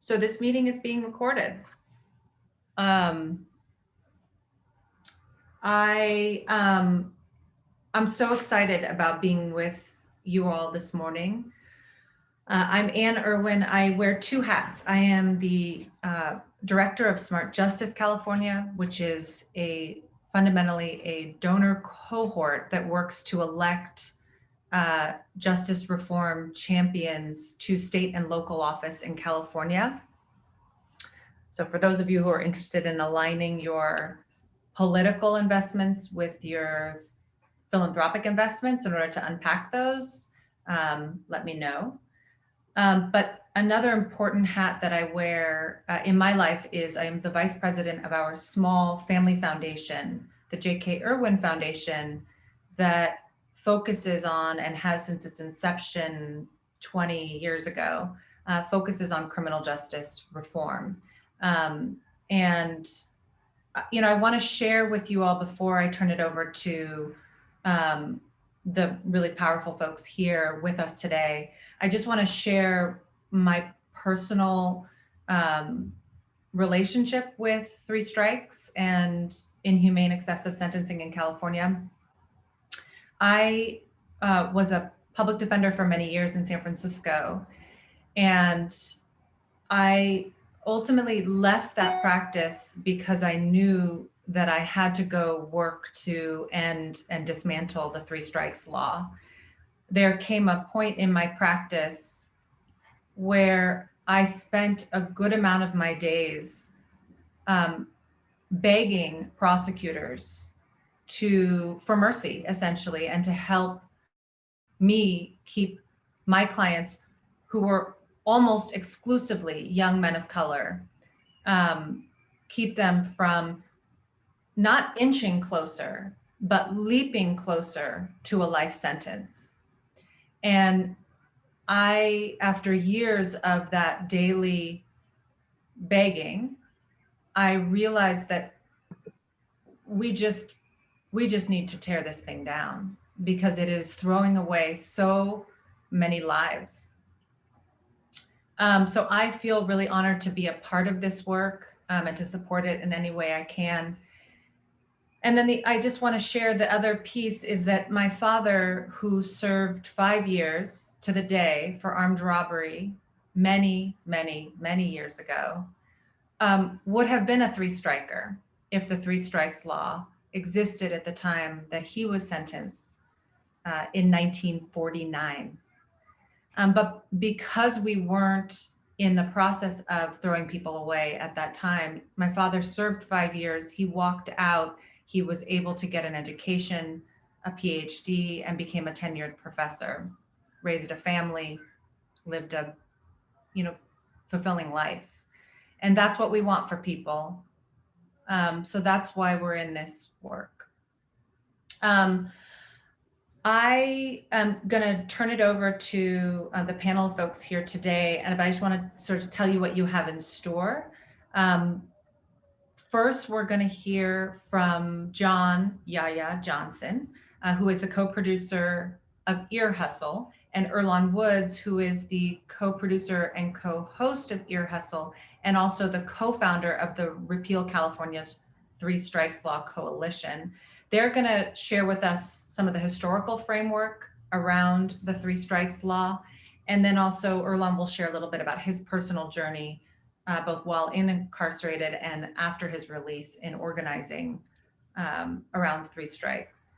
So this meeting is being recorded. I'm so excited about being with you all this morning. I'm Ann Irwin. I wear two hats. I am the director of Smart Justice California, which is fundamentally a donor cohort that works to elect justice reform champions to state and local office in California. So for those of you who are interested in aligning your political investments with your philanthropic investments in order to unpack those, let me know. But another important hat that I wear in my life is I am the vice president of our small family foundation, the J.K. Irwin Foundation, that focuses on and has since its inception 20 years ago, focuses on criminal justice reform. And I want to share with you all before I turn it over to the really powerful folks here with us today. I just want to share my personal relationship with ThreeStrikes and inhumane excessive sentencing in California. I was a public defender for many years in San Francisco, and I ultimately left that practice because I knew that I had to go work to end and dismantle the ThreeStrikes law. There came a point in my practice where I spent a good amount of my days begging prosecutors for mercy, essentially, and to help me keep my clients, who were almost exclusively young men of color, keep them from not inching closer, but leaping closer to a life sentence. And after years of that daily begging, I realized that we just need to tear this thing down, because it is throwing away so many lives. So I feel really honored to be a part of this work and to support it in any way I can. And then I just want to share the other piece is that my father, who served 5 years to the day for armed robbery many, many, many years ago, would have been a three-striker if the ThreeStrikes law existed at the time that he was sentenced in 1949. But because we weren't in the process of throwing people away at that time, my father served 5 years. He walked out. He was able to get an education, a PhD, and became a tenured professor, raised a family, lived a, fulfilling life. And that's what we want for people. So that's why we're in this work. I am going to turn it over to the panel of folks here today, and I just want to sort of tell you what you have in store. First, we're going to hear from John Yaya Johnson, who is the co-producer of Ear Hustle, and Earlonne Woods, who is the co-producer and co-host of Ear Hustle, and also the co-founder of the Repeal California's ThreeStrikes Law Coalition. They're going to share with us some of the historical framework around the ThreeStrikes law. And then also Earlonne will share a little bit about his personal journey, both while incarcerated and after his release, in organizing around ThreeStrikes.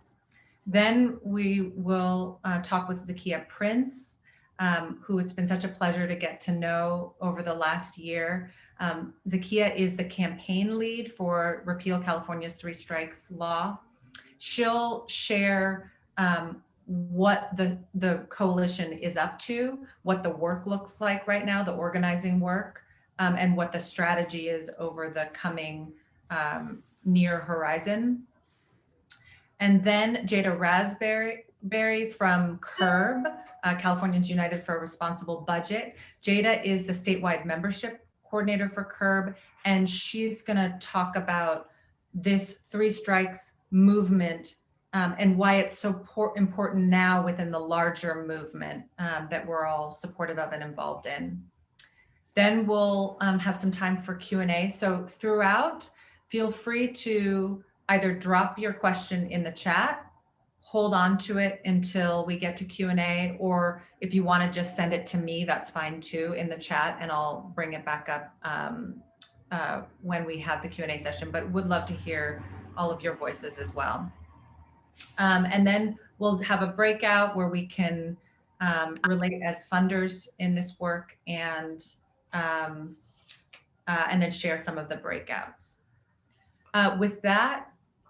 Then we will talk with Zakiya Prince, who it's been such a pleasure to get to know over the last year. Zakiya is the campaign lead for Repeal California's ThreeStrikes law. She'll share what the coalition is up to, what the work looks like right now, the organizing work, and what the strategy is over the coming near horizon. And then Jada Raspberry from CURB, Californians United for a Responsible Budget. Jada is the statewide membership coordinator for CURB, and she's going to talk about this ThreeStrikes movement and why it's so important now within the larger movement that we're all supportive of and involved in. Then we'll have some time for Q&A. So throughout, feel free to either drop your question in the chat, hold on to it until we get to Q&A, or if you want to just send it to me, that's fine too in the chat, and I'll bring it back up when we have the Q&A session, but would love to hear all of your voices as well. And then we'll have a breakout where we can relate as funders in this work, and then share some of the breakouts. With that,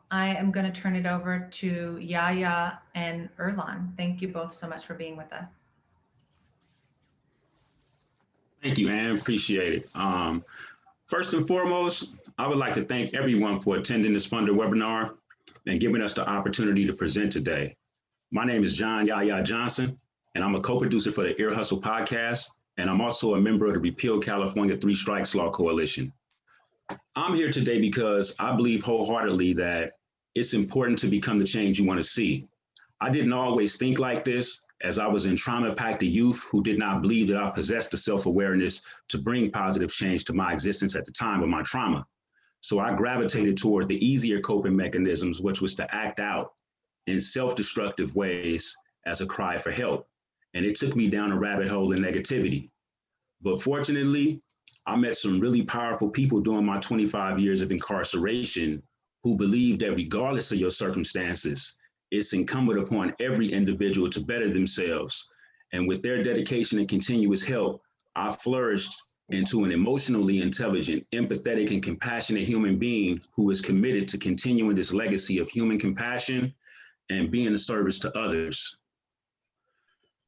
I am going to turn it over to Yaya and Erlan. Thank you both so much for being with us. Thank you, Anne. Appreciate it. First and foremost, I would like to thank everyone for attending this funder webinar and giving us the opportunity to present today. My name is John Yaya Johnson, and I'm a co-producer for the Ear Hustle podcast, and I'm also a member of the Repeal California ThreeStrikes Law Coalition. I'm here today because I believe wholeheartedly that it's important to become the change you want to see. I didn't always think like this, as I was in trauma-impacted youth who did not believe that I possessed the self-awareness to bring positive change to my existence at the time of my trauma. So I gravitated toward the easier coping mechanisms, which was to act out in self-destructive ways as a cry for help. And it took me down a rabbit hole in negativity. But fortunately, I met some really powerful people during my 25 years of incarceration who believe that regardless of your circumstances, it's incumbent upon every individual to better themselves. And with their dedication and continuous help, I flourished into an emotionally intelligent, empathetic, and compassionate human being who is committed to continuing this legacy of human compassion and being a service to others.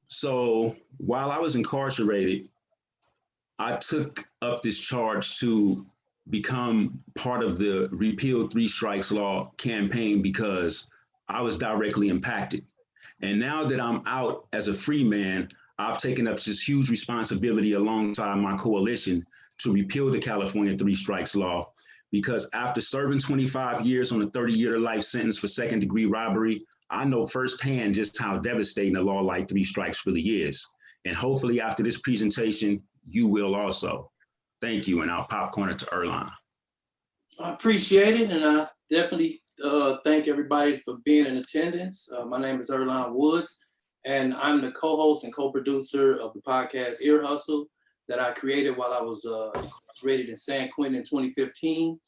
So while I was incarcerated, I took up this charge to become part of the Repeal ThreeStrikes law campaign because I was directly impacted. And now that I'm out as a free man, I've taken up this huge responsibility alongside my coalition to repeal the California ThreeStrikes law, because after serving 25 years on a 30-year life sentence for second-degree robbery, I know firsthand just how devastating a law like ThreeStrikes really is. And hopefully after this presentation, you will also. Thank you, and I'll popcorn it to Erlan. I appreciate it, and I definitely thank everybody for being in attendance. My name is Erlan Woods, and I'm the co-host and co-producer of the podcast Ear Hustle that I created while I was incarcerated in San Quentin in 2015.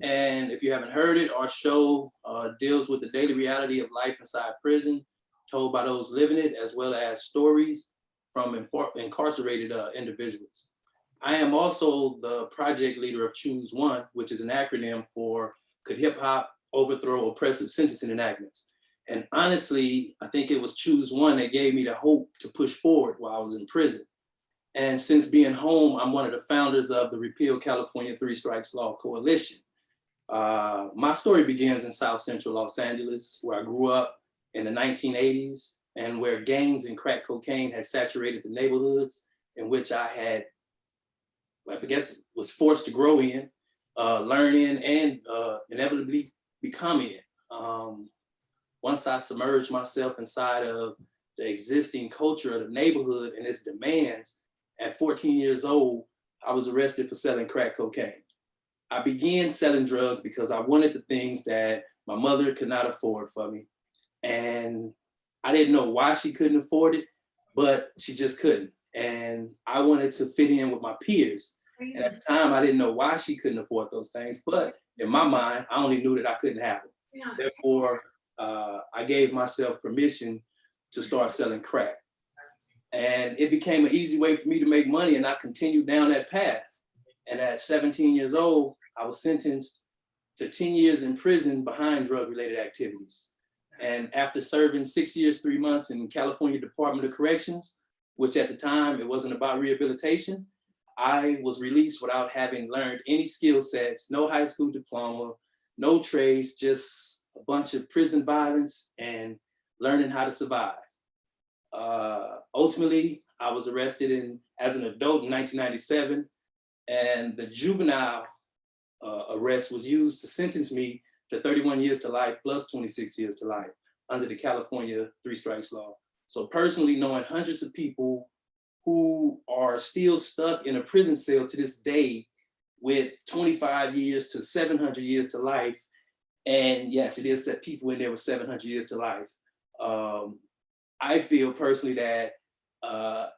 And if you haven't heard it, our show deals with the daily reality of life inside prison, told by those living it, as well as stories from incarcerated individuals. I am also the project leader of Choose One, which is an acronym for Could Hip Hop Overthrow Oppressive Sentencing Enactments? And honestly, I think it was Choose One that gave me the hope to push forward while I was in prison. And since being home, I'm one of the founders of the Repeal California ThreeStrikes Law Coalition. My story begins in South Central Los Angeles, where I grew up in the 1980s and where gangs and crack cocaine had saturated the neighborhoods in which I had, I guess, was forced to grow in, learn in, and inevitably become in. Once I submerged myself inside of the existing culture of the neighborhood and its demands, at 14 years old, I was arrested for selling crack cocaine. I began selling drugs because I wanted the things that my mother could not afford for me. And I didn't know why she couldn't afford it, but she just couldn't. And I wanted to fit in with my peers. And at the time, I didn't know why she couldn't afford those things, but in my mind, I only knew that I couldn't have them. Therefore, I gave myself permission to start selling crack. And it became an easy way for me to make money, and I continued down that path. And at 17 years old, I was sentenced to 10 years in prison behind drug-related activities. And after serving 6 years, 3 months in California Department of Corrections, which at the time, it wasn't about rehabilitation, I was released without having learned any skill sets, no high school diploma, no trades, just a bunch of prison violence and learning how to survive. Ultimately, I was arrested as an adult in 1997, and the juvenile arrest was used to sentence me to 31 years to life plus 26 years to life under the California ThreeStrikes law. So personally, knowing hundreds of people who are still stuck in a prison cell to this day with 25 years to 700 years to life. And yes, it is that people in there with 700 years to life. I feel personally that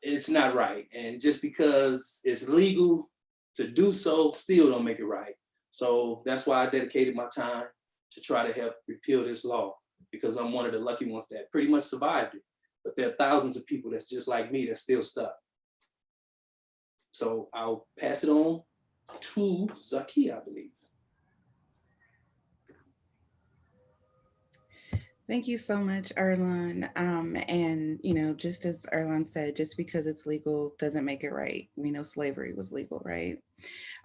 it's not right. And just because it's legal to do so, still don't make it right. So that's why I dedicated my time to try to help repeal this law, because I'm one of the lucky ones that pretty much survived it. But there are thousands of people that's just like me that's still stuck. So I'll pass it on to Zakia, I believe. Thank you so much, Erlan. And, you know, just as Erlan said, just because it's legal doesn't make it right. We know slavery was legal, right?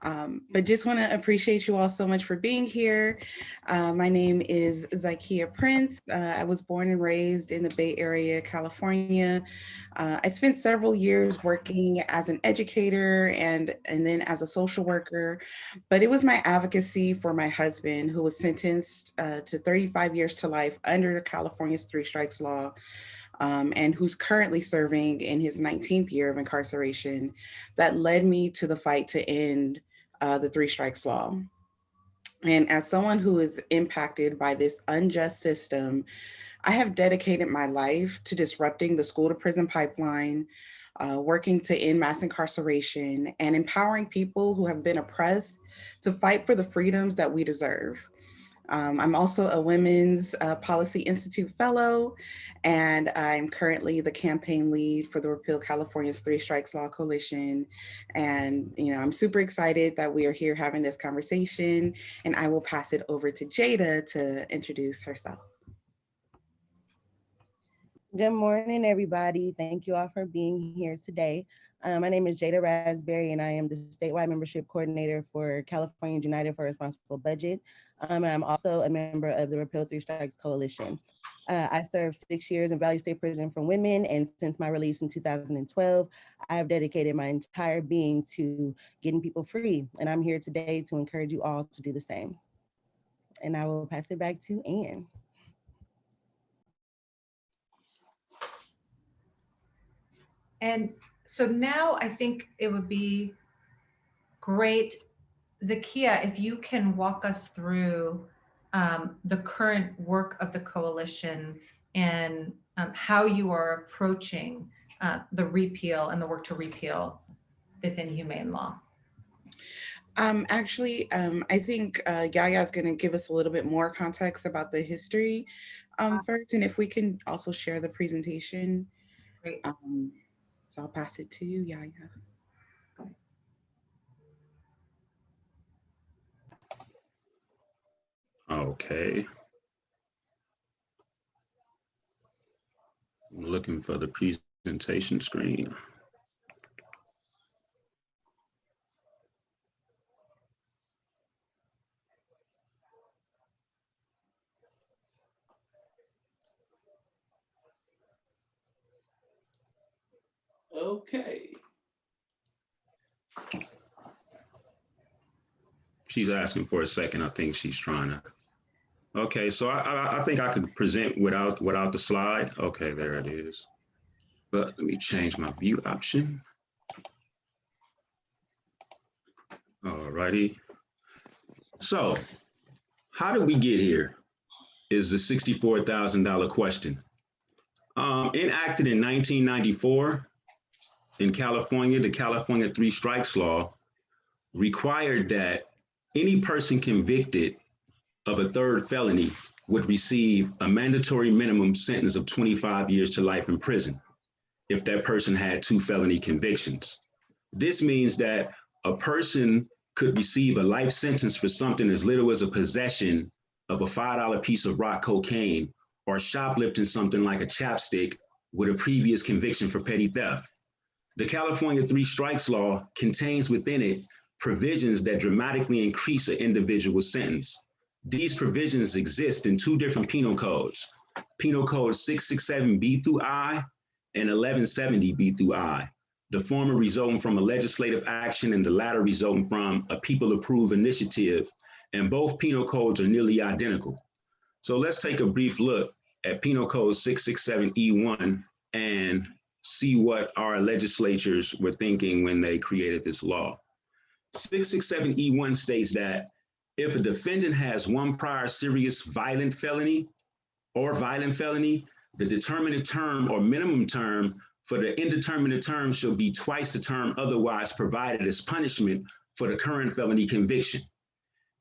But just want to appreciate you all so much for being here. My name is Zakia Prince. I was born and raised in the Bay Area, California. I spent several years working as an educator and then as a social worker, but it was my advocacy for my husband, who was sentenced to 35 years to life under California's ThreeStrikes law, and who's currently serving in his 19th year of incarceration, that led me to the fight to end the ThreeStrikes law. And as someone who is impacted by this unjust system, I have dedicated my life to disrupting the school to prison pipeline, working to end mass incarceration, and empowering people who have been oppressed to fight for the freedoms that we deserve. I'm also a Women's Policy Institute Fellow, and I'm currently the campaign lead for the Repeal California's ThreeStrikes Law Coalition. And, you know, I'm super excited that we are here having this conversation, and I will pass it over to Jada to introduce herself. Good morning, everybody. Thank you all for being here today. My name is Jada Raspberry, and I am the statewide membership coordinator for Californians United for a Responsible Budget. And I'm also a member of the Repeal ThreeStrikes Coalition. I served 6 years in Valley State Prison for women, and since my release in 2012, I have dedicated my entire being to getting people free. And I'm here today to encourage you all to do the same. And I will pass it back to Ann. And so now I think it would be great, Zakia, if you can walk us through the current work of the coalition and how you are approaching the repeal and the work to repeal this inhumane law. I think Yaya is going to give us a little bit more context about the history first, and if we can also share the presentation. Great. So I'll pass it to you, Yaya. Okay. I'm looking for the presentation screen. Okay. She's asking for a second. I think she's trying to. Okay, so I think I could present without the slide. Okay, there it is. But let me change my view option. All righty. So how did we get here is the $64,000 question. Enacted in 1994 in California, the California ThreeStrikes law required that any person convicted of a third felony would receive a mandatory minimum sentence of 25 years to life in prison if that person had 2 felony convictions. This means that a person could receive a life sentence for something as little as a possession of a $5 piece of rock cocaine or shoplifting something like a chapstick with a previous conviction for petty theft. The California ThreeStrikes law contains within it provisions that dramatically increase an individual's sentence. These provisions exist in 2 different penal codes, Penal Code 667B through I and 1170B through I, the former resulting from a legislative action and the latter resulting from a people-approved initiative, and both penal codes are nearly identical. So let's take a brief look at Penal Code 667E1 and see what our legislatures were thinking when they created this law. 667E1 states that if a defendant has one prior serious violent felony, the determinate term or minimum term for the indeterminate term shall be twice the term otherwise provided as punishment for the current felony conviction.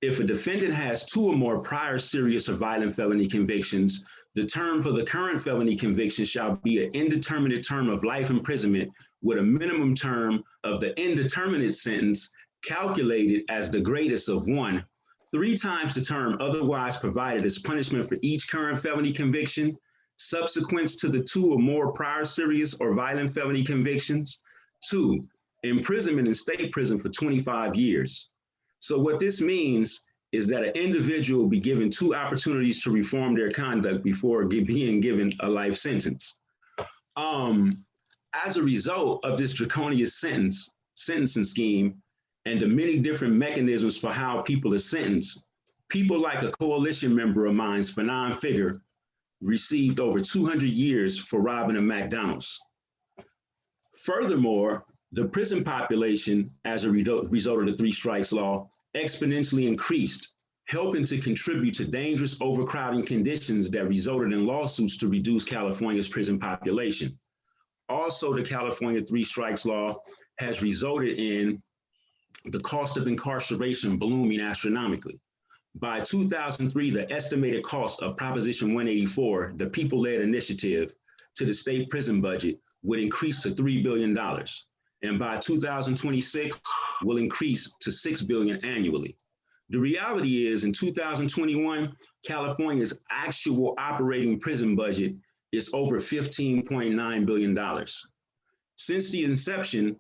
If a defendant has two or more prior serious or violent felony convictions, the term for the current felony conviction shall be an indeterminate term of life imprisonment with a minimum term of the indeterminate sentence calculated as the greatest of 1, 3 times the term otherwise provided as punishment for each current felony conviction, subsequent to the 2 or more prior serious or violent felony convictions. 2, imprisonment in state prison for 25 years. So what this means is that an individual will be given 2 opportunities to reform their conduct before being given a life sentence. As a result of this draconian sentencing scheme and the many different mechanisms for how people are sentenced, people like a coalition member of mine, Fanon Figure, received over 200 years for robbing a McDonald's. Furthermore, the prison population, as a result of the 3 strikes law, exponentially increased, helping to contribute to dangerous overcrowding conditions that resulted in lawsuits to reduce California's prison population. Also, the California 3 strikes law has resulted in the cost of incarceration blooming astronomically. By 2003, the estimated cost of Proposition 184, the people-led initiative, to the state prison budget would increase to $3 billion. And by 2026, will increase to $6 billion annually. The reality is, in 2021, California's actual operating prison budget is over $15.9 billion. Since the inception,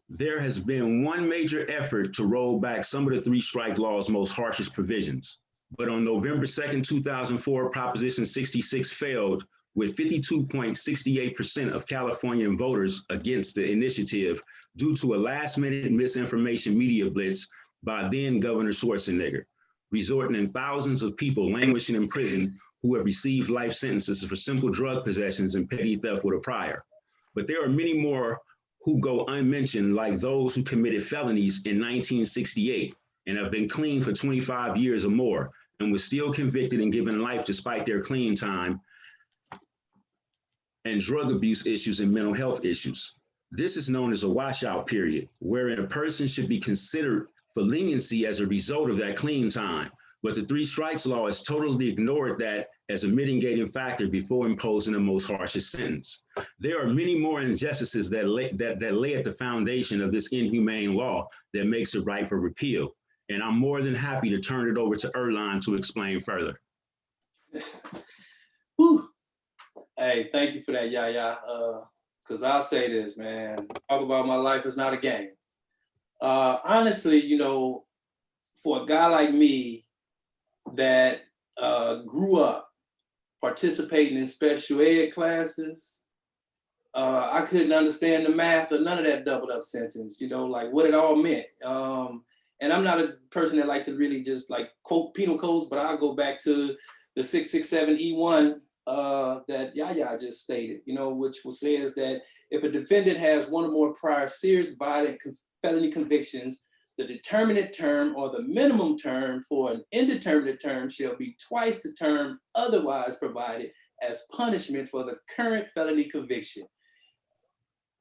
there has been one major effort to roll back some of the 3 strike law's most harshest provisions. But on November 2nd, 2004, Proposition 66 failed, with 52.68% of Californian voters against the initiative due to a last-minute misinformation media blitz by then Governor Schwarzenegger, resulting in thousands of people languishing in prison who have received life sentences for simple drug possessions and petty theft with a prior. But there are many more who go unmentioned, like those who committed felonies in 1968 and have been clean for 25 years or more and were still convicted and given life despite their clean time, and drug abuse issues and mental health issues. This is known as a washout period, wherein a person should be considered for leniency as a result of that clean time. But the 3 strikes law has totally ignored that as a mitigating factor before imposing the most harshest sentence. There are many more injustices that lay at the foundation of this inhumane law that makes it right for repeal. And I'm more than happy to turn it over to Erlan to explain further. Whew. Hey, thank you for that, Yaya. Because I'll say this, man, talk about my life is not a game. Honestly, you know, for a guy like me that grew up participating in special ed classes, I couldn't understand the math or none of that doubled up sentence, you know, like what it all meant. And I'm not a person that like to really just like quote penal codes, but I'll go back to the 667E1 that Yaya just stated, you know, which says that if a defendant has one or more prior serious violent felony convictions, the determinate term or the minimum term for an indeterminate term shall be twice the term otherwise provided as punishment for the current felony conviction.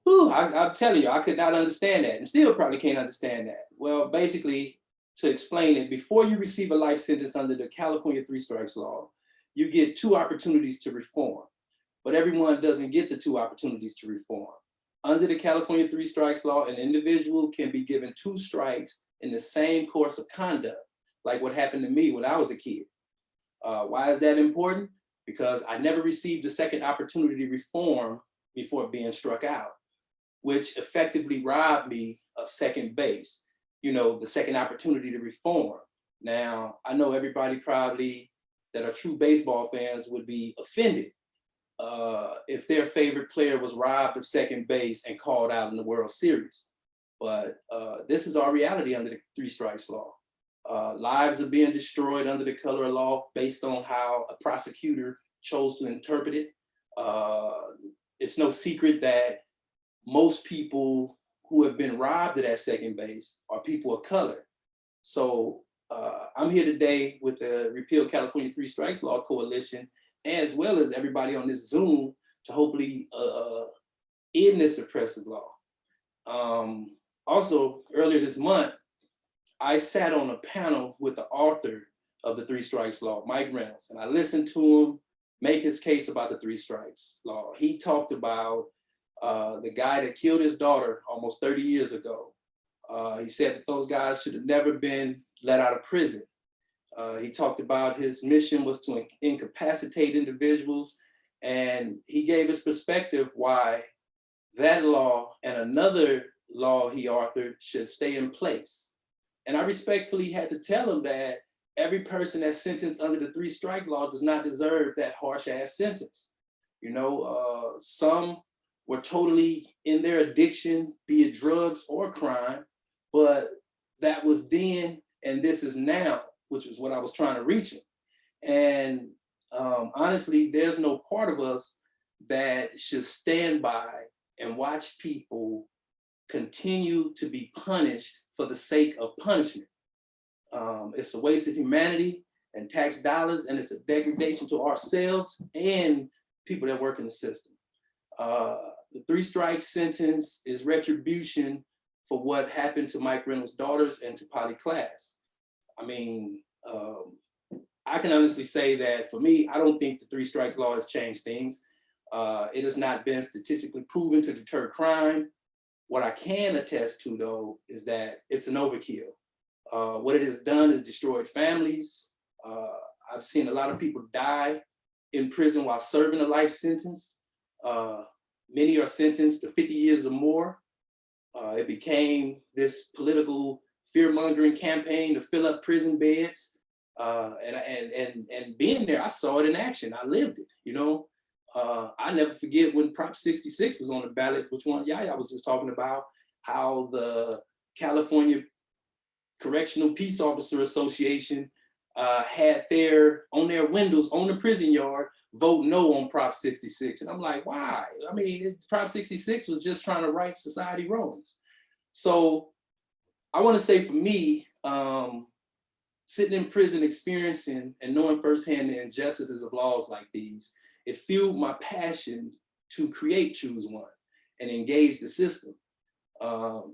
Whew, I'm telling you, I could not understand that and still probably can't understand that. Well, basically, to explain it, before you receive a life sentence under the California 3 strikes law, you get 2 opportunities to reform, but everyone doesn't get the 2 opportunities to reform. Under the California 3 strikes law, an individual can be given 2 strikes in the same course of conduct, like what happened to me when I was a kid. Why is that important? Because I never received a second opportunity to reform before being struck out, which effectively robbed me of second base, you know, the second opportunity to reform. Now, I know everybody probably that are true baseball fans would be offended if their favorite player was robbed of second base and called out in the World Series. But this is our reality under the 3 strikes law. Lives are being destroyed under the color of law based on how a prosecutor chose to interpret it. it's no secret that most people who have been robbed of that second base are people of color. So I'm here today with the Repeal California ThreeStrikes Law Coalition, as well as everybody on this Zoom, to hopefully end this oppressive law. Also, earlier this month, I sat on a panel with the author of the ThreeStrikes Law, Mike Reynolds, and I listened to him make his case about the ThreeStrikes Law. He talked about the guy that killed his daughter almost 30 years ago. He said that those guys should have never been let out of prison. He talked about his mission was to incapacitate individuals, and he gave his perspective why that law and another law he authored should stay in place. And I respectfully had to tell him that every person that's sentenced under the three-strike law does not deserve that harsh ass sentence. You know, some were totally in their addiction, be it drugs or crime, but that was then and this is now, which is what I was trying to reach him. And honestly, there's no part of us that should stand by and watch people continue to be punished for the sake of punishment. It's a waste of humanity and tax dollars, and it's a degradation to ourselves and people that work in the system. The three-strike sentence is retribution for what happened to Mike Reynolds' daughters and to Polly Klaas. I mean, I can honestly say that for me, I don't think the three-strike law has changed things. It has not been statistically proven to deter crime. What I can attest to, though, is that it's an overkill. What it has done is destroyed families. I've seen a lot of people die in prison while serving a life sentence. Many are sentenced to 50 years or more. It became this political fear-mongering campaign to fill up prison beds. And being there, I saw it in action. I lived it, you know. I never forget when Prop 66 was on the ballot, which one Yaya was just talking about, how the California Correctional Peace Officer Association had on their windows on the prison yard, vote no on Prop 66. And I'm like, why? I mean, Prop 66 was just trying to right society wrongs. So I want to say for me, sitting in prison, experiencing and knowing firsthand the injustices of laws like these, it fueled my passion to create Choose One and engage the system.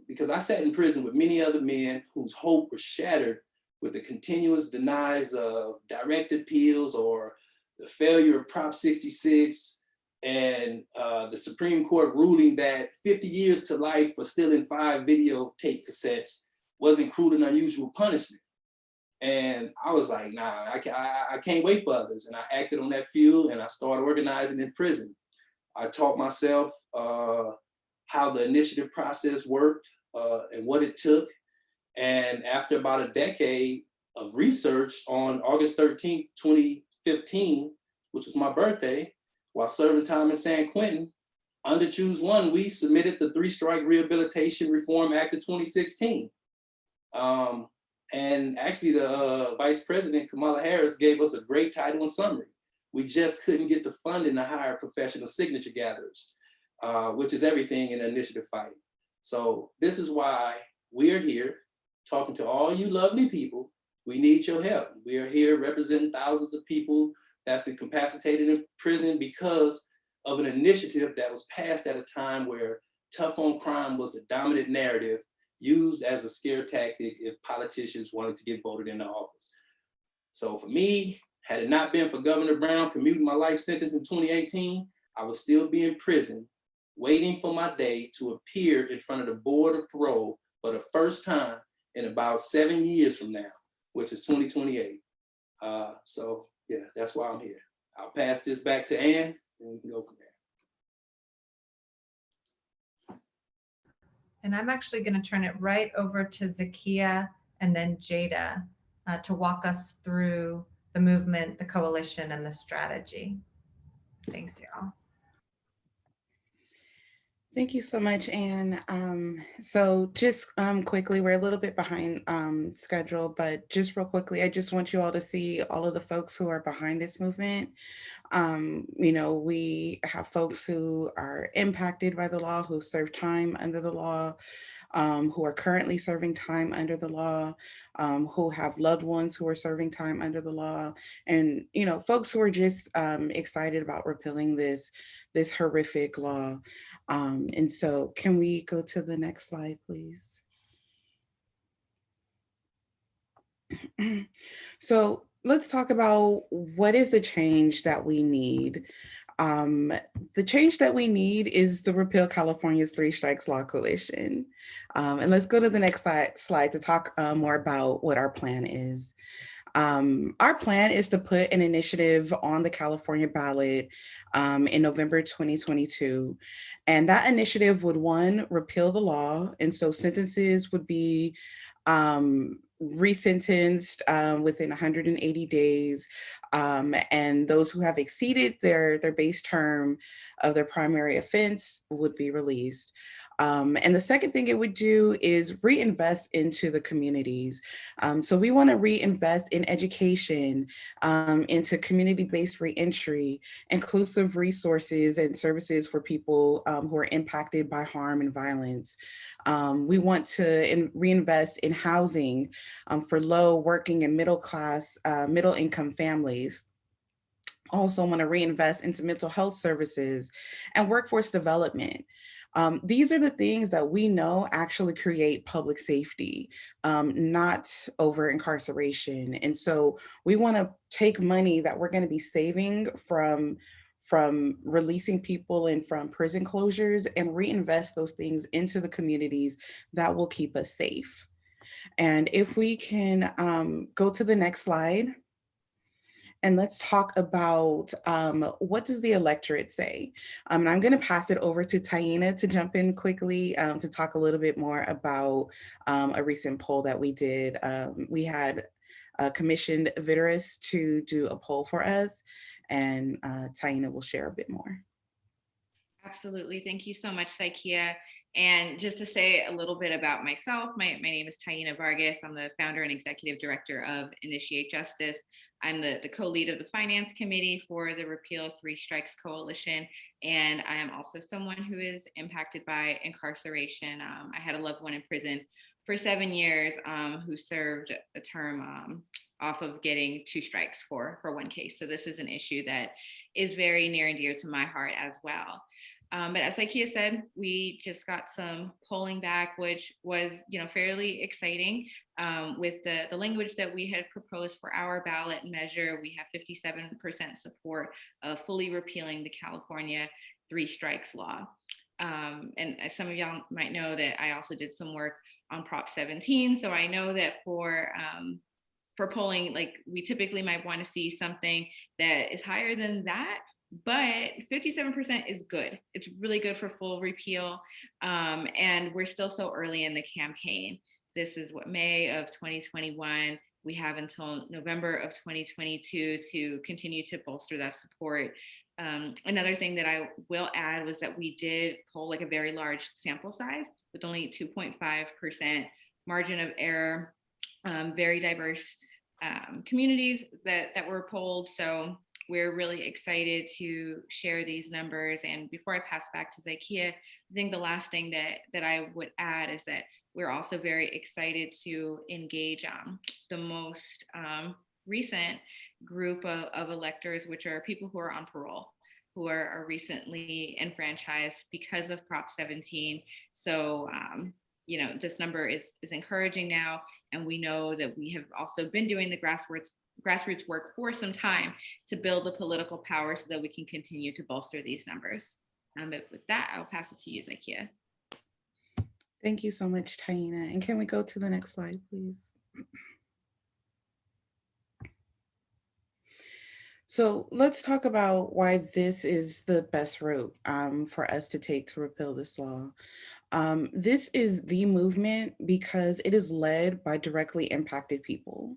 Because I sat in prison with many other men whose hope was shattered with the continuous denies of direct appeals or the failure of Prop 66 and the Supreme Court ruling that 50 years to life for stealing 5 videotape cassettes wasn't cruel and unusual punishment. And I was like, nah, I can't wait for others. And I acted on that fuel and I started organizing in prison. I taught myself how the initiative process worked and what it took. And after about a decade of research, on August 13th, 2015, which was my birthday, while serving time in San Quentin, under Choose One, we submitted the Three-Strike Rehabilitation Reform Act of 2016. And actually the Vice President, Kamala Harris, gave us a great title and summary. We just couldn't get the funding to hire professional signature gatherers, which is everything in an initiative fight. So this is why we're here talking to all you lovely people. We need your help. We are here representing thousands of people that's incapacitated in prison because of an initiative that was passed at a time where tough on crime was the dominant narrative used as a scare tactic if politicians wanted to get voted into office. So for me, had it not been for Governor Brown commuting my life sentence in 2018, I would still be in prison, waiting for my day to appear in front of the Board of Parole for the first time in about 7 years from now, which is 2028. So yeah, that's why I'm here. I'll pass this back to Ann and we can go from there. And I'm actually going to turn it right over to Zakia and then Jada to walk us through the movement, the coalition, and the strategy. Thanks, y'all. Thank you so much, Anne. So just quickly, we're a little bit behind schedule, but just real quickly, I just want you all to see all of the folks who are behind this movement. We have folks who are impacted by the law, who serve time under the law, who are currently serving time under the law, who have loved ones who are serving time under the law, and folks who are just excited about repealing this horrific law. And so, can we go to the next slide, please? So let's talk about what is the change that we need. The change that we need is the Repeal California's Three Strikes Law Coalition. And let's go to the next slide to talk more about what our plan is. Our plan is to put an initiative on the California ballot in November 2022. And that initiative would, one, repeal the law. And so sentences would be resentenced within 180 days. And those who have exceeded their base term of their primary offense would be released. And the second thing it would do is reinvest into the communities. So we want to reinvest in education, into community-based reentry, inclusive resources and services for people who are impacted by harm and violence. We want to reinvest in housing for low, working, and middle income families. Also want to reinvest into mental health services and workforce development. These are the things that we know actually create public safety, not over incarceration. And so we want to take money that we're going to be saving from releasing people and from prison closures and reinvest those things into the communities that will keep us safe. And if we can go to the next slide. And let's talk about what does the electorate say? And I'm going to pass it over to Taina to jump in quickly to talk a little bit more about a recent poll that we did. We had commissioned Viteris to do a poll for us, and Taina will share a bit more. Absolutely. Thank you so much, Saikia. And just to say a little bit about myself, my name is Taina Vargas. I'm the founder and executive director of Initiate Justice. I'm the co-lead of the finance committee for the Repeal Three Strikes Coalition. And I am also someone who is impacted by incarceration. I had a loved one in prison for 7 years who served a term off of getting 2 strikes for one case. So this is an issue that is very near and dear to my heart as well. But as Saikia said, we just got some polling back, which was, fairly exciting. With the language that we had proposed for our ballot measure, we have 57% support of fully repealing the California Three Strikes law. And as some of y'all might know that I also did some work on Prop 17. So I know that for polling, like we typically might want to see something that is higher than that. But 57% is good. It's really good for full repeal. And we're still so early in the campaign. This is May of 2021. We have until November of 2022 to continue to bolster that support. Another thing that I will add was that we did poll like a very large sample size with only 2.5% margin of error, very diverse communities that were polled. So we're really excited to share these numbers. And before I pass back to Saikia, I think the last thing that I would add is that we're also very excited to engage the most recent group of electors, which are people who are on parole, who are recently enfranchised because of Prop 17. So, this number is encouraging now. And we know that we have also been doing the grassroots work for some time to build the political power so that we can continue to bolster these numbers. But with that, I'll pass it to you, Saikia. Thank you so much, Taina. And can we go to the next slide, please? So let's talk about why this is the best route for us to take to repeal this law. This is the movement because it is led by directly impacted people.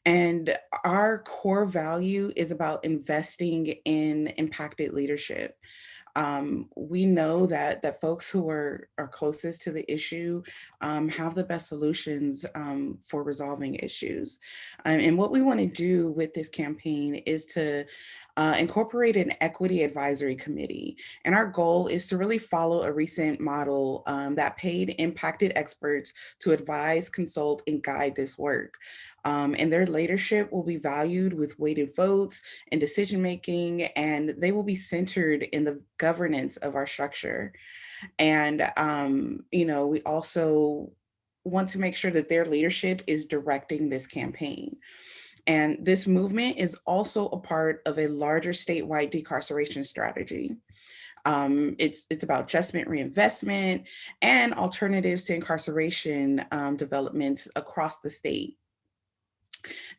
And our core value is about investing in impacted leadership. We know that folks who are closest to the issue have the best solutions for resolving issues. And what we want to do with this campaign is to incorporate an equity advisory committee. And our goal is to really follow a recent model that paid impacted experts to advise, consult, and guide this work. And their leadership will be valued with weighted votes and decision-making, and they will be centered in the governance of our structure. And, we also want to make sure that their leadership is directing this campaign. And this movement is also a part of a larger statewide decarceration strategy. It's about adjustment, reinvestment, and alternatives to incarceration developments across the state.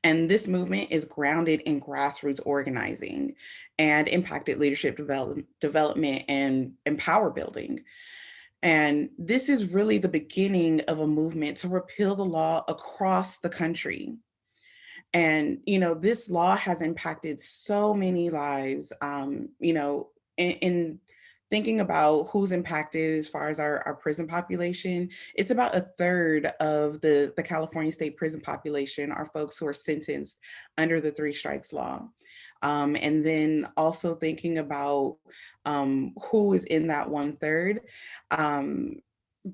And this movement is grounded in grassroots organizing and impacted leadership development and power building. And this is really the beginning of a movement to repeal the law across the country. And, this law has impacted so many lives, in thinking about who's impacted as far as our prison population. It's about a third of the California state prison population are folks who are sentenced under the ThreeStrikes law. And then also thinking about who is in that 1/3.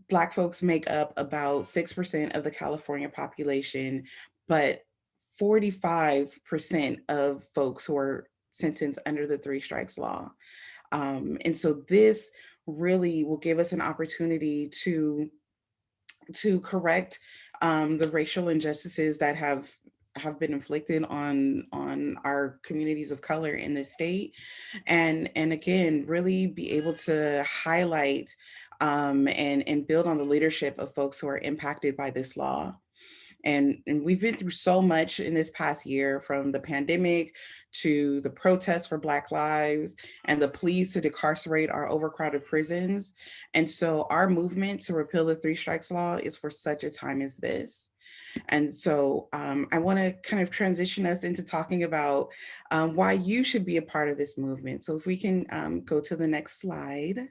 Black folks make up about 6% of the California population, but 45% of folks who are sentenced under the ThreeStrikes law. And so this really will give us an opportunity to correct the racial injustices that have been inflicted on our communities of color in this state, and again really be able to highlight and build on the leadership of folks who are impacted by this law. And we've been through so much in this past year, from the pandemic to the protests for Black lives and the pleas to decarcerate our overcrowded prisons. And so our movement to repeal the ThreeStrikes law is for such a time as this. And so I want to kind of transition us into talking about why you should be a part of this movement. So if we can go to the next slide.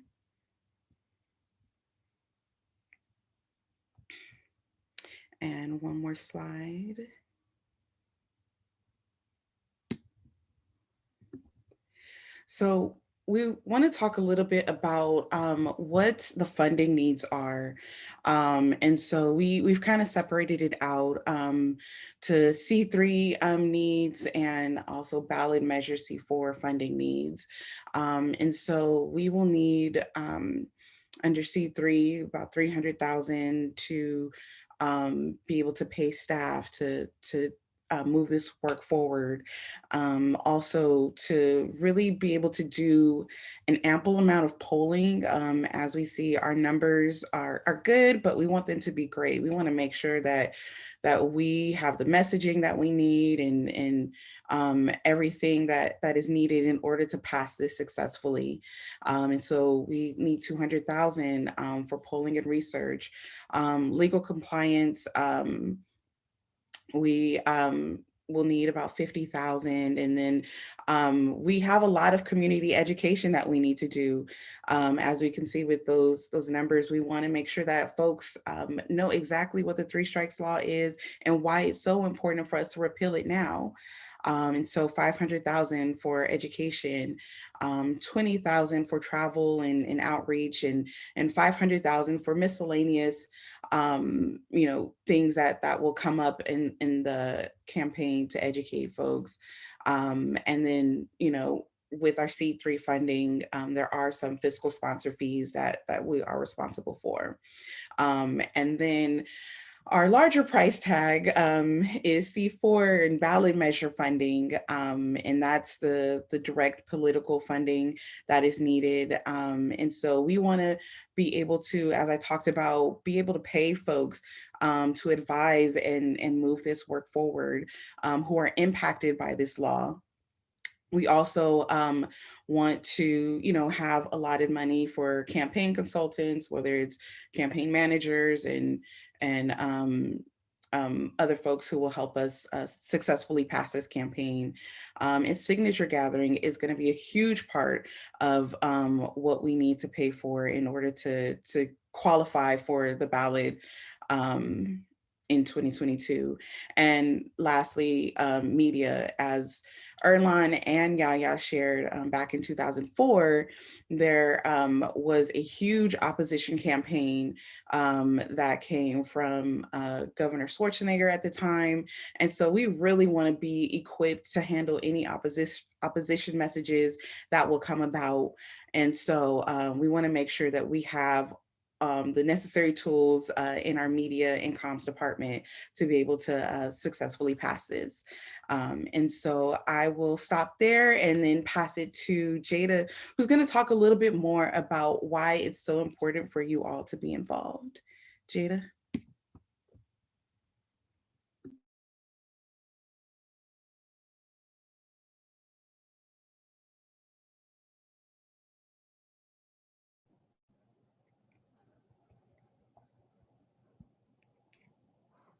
And one more slide. So we want to talk a little bit about what the funding needs are. And so we've kind of separated it out to C3 needs and also ballot measure C4 funding needs. And so we will need under C3 about 300,000 to be able to pay staff to move this work forward. Also to really be able to do an ample amount of polling. As we see, our numbers are good, but we want them to be great. We want to make sure that we have the messaging that we need and everything that is needed in order to pass this successfully. And so we need 200,000 for polling and research. Legal compliance, we will need about 50,000. And then we have a lot of community education that we need to do. As we can see with those numbers, we want to make sure that folks know exactly what the ThreeStrikes law is and why it's so important for us to repeal it now. And so 500,000 for education, 20,000 for travel and outreach, and 500,000 for miscellaneous, things that will come up in the campaign to educate folks. And then, with our C3 funding, there are some fiscal sponsor fees that we are responsible for. And then our larger price tag is C4 and ballot measure funding, and that's the direct political funding that is needed. And so we want to be able to, as I talked about, be able to pay folks to advise and move this work forward who are impacted by this law. We also want to, have allotted money for campaign consultants, whether it's campaign managers and other folks who will help us successfully pass this campaign. And signature gathering is going to be a huge part of what we need to pay for in order to qualify for the ballot in 2022. And lastly, media. As Erlan and Yaya shared back in 2004, there was a huge opposition campaign that came from Governor Schwarzenegger at the time. And so we really want to be equipped to handle any opposition messages that will come about. And so we want to make sure that we have the necessary tools in our media and comms department to be able to successfully pass this. And so I will stop there and then pass it to Jada, who's going to talk a little bit more about why it's so important for you all to be involved. Jada.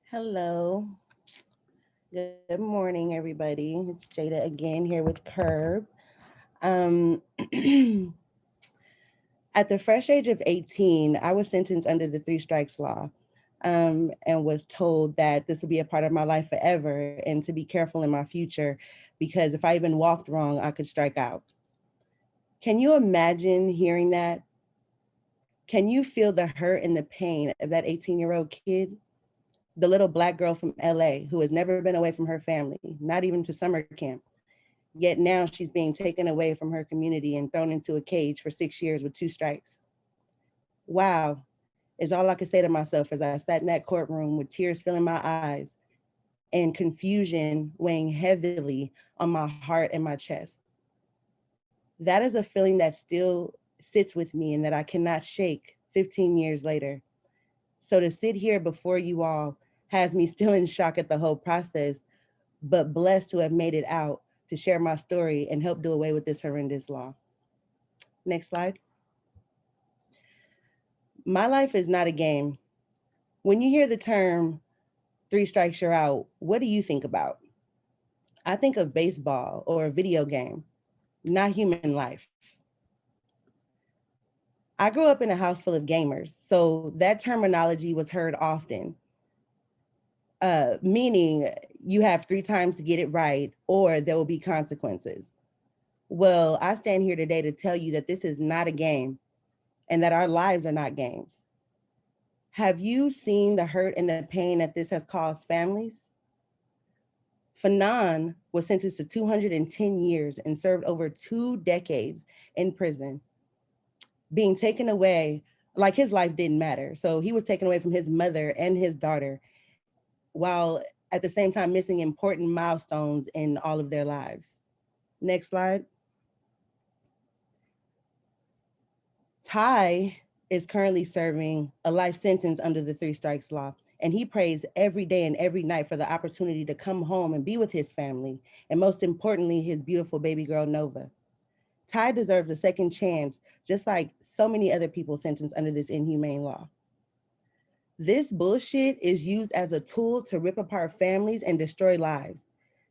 Hello. Good morning, everybody. It's Jada again here with Curb. At the fresh age of 18, I was sentenced under the ThreeStrikes law and was told that this would be a part of my life forever and to be careful in my future because if I even walked wrong, I could strike out. Can you imagine hearing that? Can you feel the hurt and the pain of that 18-year-old kid? The little Black girl from LA who has never been away from her family, not even to summer camp. Yet now she's being taken away from her community and thrown into a cage for 6 years with 2 strikes. Wow, is all I could say to myself as I sat in that courtroom with tears filling my eyes and confusion weighing heavily on my heart and my chest. That is a feeling that still sits with me and that I cannot shake 15 years later. So to sit here before you all has me still in shock at the whole process, but blessed to have made it out to share my story and help do away with this horrendous law. Next slide. My life is not a game. When you hear the term 3 strikes, you're out, what do you think about? I think of baseball or a video game, not human life. I grew up in a house full of gamers, so that terminology was heard often, meaning you have 3 times to get it right or there will be consequences. Well, I stand here today to tell you that this is not a game and that our lives are not games. Have you seen the hurt and the pain that this has caused families? Fanon was sentenced to 210 years and served over 2 decades in prison, being taken away, like his life didn't matter. So he was taken away from his mother and his daughter, while at the same time missing important milestones in all of their lives. Next slide. Ty is currently serving a life sentence under the 3 strikes law, and he prays every day and every night for the opportunity to come home and be with his family, and most importantly, his beautiful baby girl, Nova. Ty deserves a second chance, just like so many other people sentenced under this inhumane law. This bullshit is used as a tool to rip apart families and destroy lives.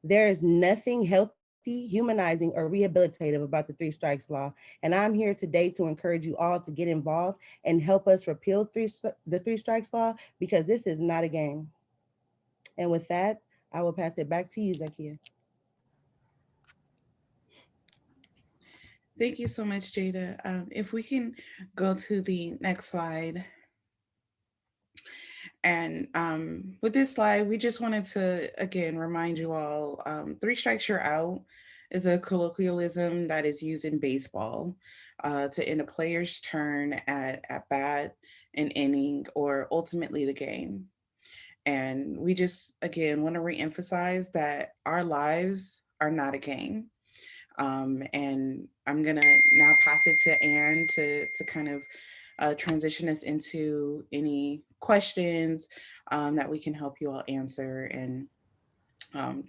There is nothing healthy, humanizing, or rehabilitative about the 3 strikes law. And I'm here today to encourage you all to get involved and help us repeal the 3 strikes law, because this is not a game. And with that, I will pass it back to you, Zakia. Thank you so much, Jada. If we can go to the next slide. And with this slide, we just wanted to, again, remind you all, 3 strikes, you're out is a colloquialism that is used in baseball to end a player's turn at bat, an inning, or ultimately the game. And we just, again, want to reemphasize that our lives are not a game. And I'm gonna now pass it to Anne to kind of transition us into any questions that we can help you all answer. And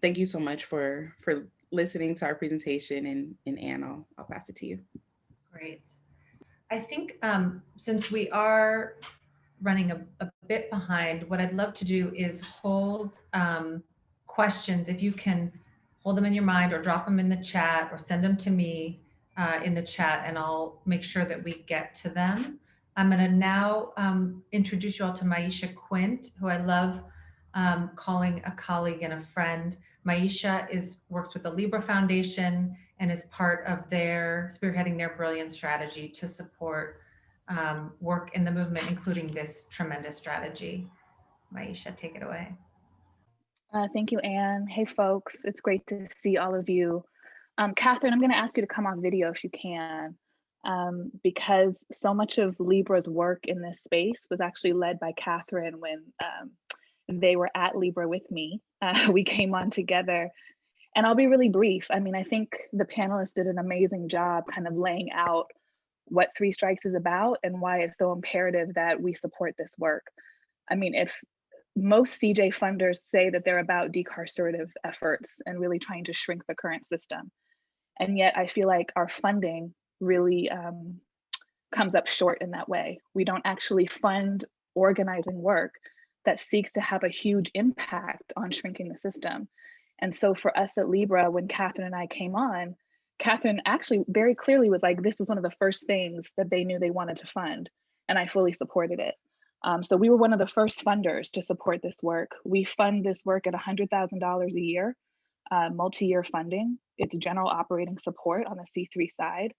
thank you so much for listening to our presentation. And Anne, I'll pass it to you. Great. I think since we are running a bit behind. What I'd love to do is hold questions. If you can hold them in your mind or drop them in the chat or send them to me in the chat, and I'll make sure that we get to them. I'm going to now introduce you all to Maisha Quint, who I love calling a colleague and a friend. Maisha works with the Libra Foundation and is part of spearheading their brilliant strategy to support work in the movement, including this tremendous strategy. Maisha, take it away. Thank you, Anne. Hey, folks. It's great to see all of you. Catherine, I'm going to ask you to come on video if you can, because so much of Libra's work in this space was actually led by Catherine when they were at Libra with me. We came on together. And I'll be really brief. I mean, I think the panelists did an amazing job kind of laying out what ThreeStrikes is about and why it's so imperative that we support this work. I mean, if most CJ funders say that they're about decarcerative efforts and really trying to shrink the current system. And yet I feel like our funding really comes up short in that way. We don't actually fund organizing work that seeks to have a huge impact on shrinking the system. And so for us at Libra, when Catherine and I came on, Catherine actually very clearly was like, this was one of the first things that they knew they wanted to fund. And I fully supported it. So we were one of the first funders to support this work. We fund this work at $100,000 a year, multi-year funding. It's general operating support on the C3 side.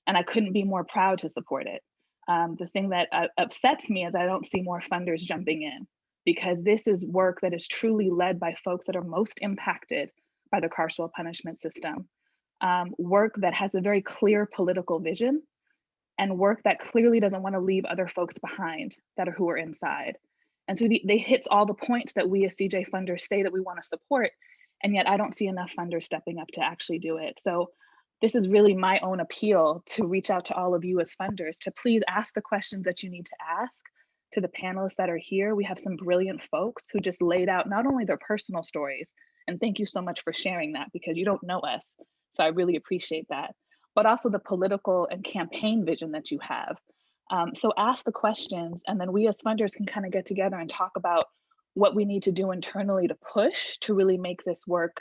And I couldn't be more proud to support it. The thing that upsets me is I don't see more funders jumping in, because this is work that is truly led by folks that are most impacted by the carceral punishment system. Work that has a very clear political vision, and work that clearly doesn't want to leave other folks behind who are inside. And so they hits all the points that we as CJ funders say that we want to support, and yet I don't see enough funders stepping up to actually do it. So this is really my own appeal to reach out to all of you as funders to please ask the questions that you need to ask to the panelists that are here. We have some brilliant folks who just laid out not only their personal stories, and thank you so much for sharing that because you don't know us, so I really appreciate that, but also the political and campaign vision that you have. So ask the questions, and then we as funders can kind of get together and talk about what we need to do internally to push to really make this work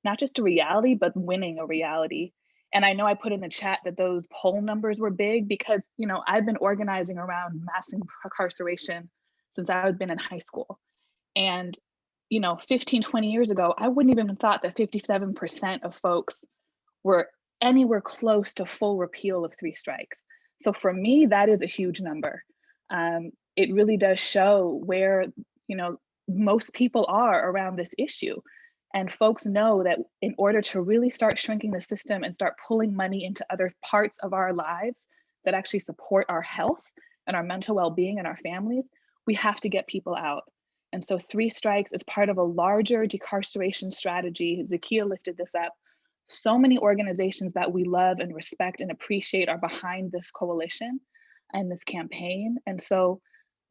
not just a reality, but winning a reality. And I know I put in the chat that those poll numbers were big because, you know, I've been organizing around mass incarceration since I've been in high school. And, you know, 15, 20 years ago, I wouldn't even have thought that 57% of folks were anywhere close to full repeal of ThreeStrikes. So for me, that is a huge number. It really does show where, you know, most people are around this issue. And folks know that in order to really start shrinking the system and start pulling money into other parts of our lives that actually support our health and our mental well-being and our families, we have to get people out. And so ThreeStrikes is part of a larger decarceration strategy. Zakia lifted this up. So many organizations that we love and respect and appreciate are behind this coalition and this campaign. And so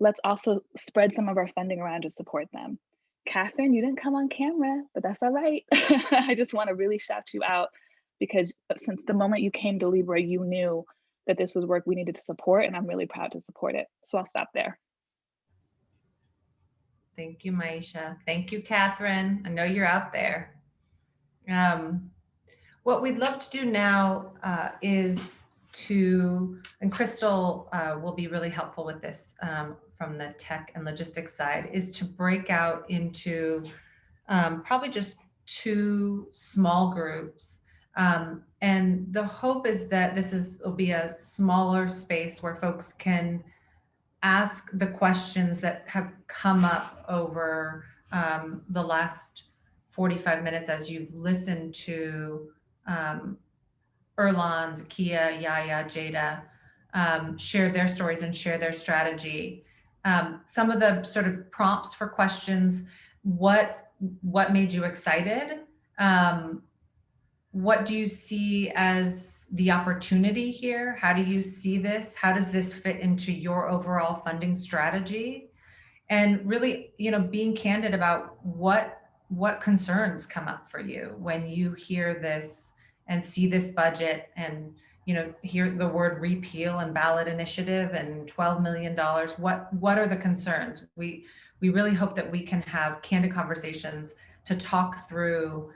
let's also spread some of our funding around to support them. Catherine, you didn't come on camera, but that's all right. I just want to really shout you out because since the moment you came to Libra, you knew that this was work we needed to support, and I'm really proud to support it. So I'll stop there. Thank you, Maisha. Thank you, Catherine. I know you're out there. What we'd love to do now is and Crystal will be really helpful with this from the tech and logistics side, is to break out into probably just 2 small groups. And the hope is that will be a smaller space where folks can ask the questions that have come up over the last 45 minutes as you've listened to Erlan, Zakia, Yaya, Jada share their stories and share their strategy. Some of the sort of prompts for questions: what made you excited? What do you see as the opportunity here? How do you see this? How does this fit into your overall funding strategy? And really, you know, being candid about what concerns come up for you when you hear this and see this budget and hear the word repeal and ballot initiative and $12 million. What are the concerns? We really hope that we can have candid conversations to talk through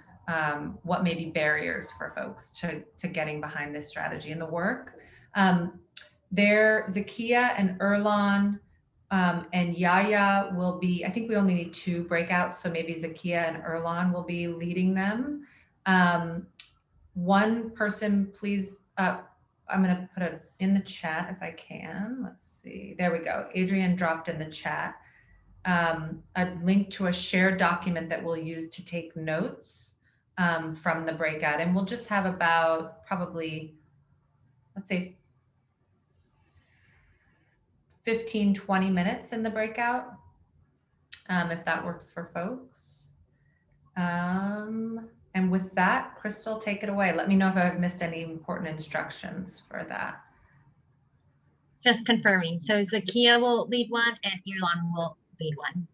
what may be barriers for folks to getting behind this strategy and the work. Zakia and Erlan and Yaya will be, I think we only need 2 breakouts, so maybe Zakia and Erlan will be leading them. One person, please, I'm going to put it in the chat if I can. Let's see. There we go. Adrian dropped in the chat a link to a shared document that we'll use to take notes from the breakout. And we'll just have about probably, let's say, 15, 20 minutes in the breakout, if that works for folks. And with that, Crystal, take it away. Let me know if I've missed any important instructions for that. Just confirming. So Zakia will lead one and Ilan will lead one.